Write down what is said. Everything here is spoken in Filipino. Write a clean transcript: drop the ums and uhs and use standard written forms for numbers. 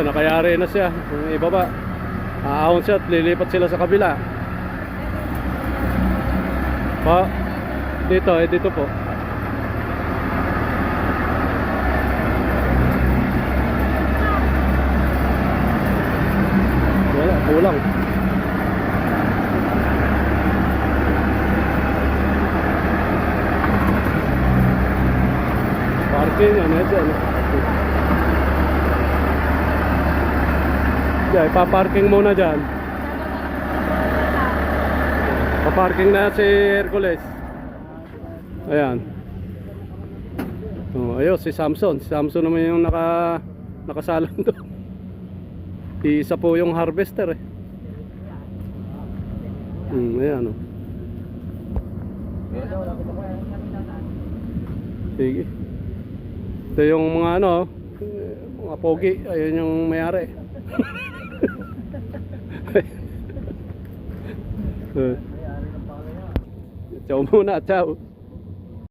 Ayun, nakayari na siya. Yung iba ba, aahon siya at lilipat sila sa kabila. Pa, dito, dito po. Wala, kulang. Parking yan, dyan. Diyan, ipaparking muna dyan. Paparking na si Hercules. Ayan. Oh, ayun, si Samson. Si Samson naman yung nakasalang doon. Isa po yung harvester eh. Ayan oh. Sige. Ito yung mga ano, mga pogi. Ayun yung mayari. Ciao muna, ciao.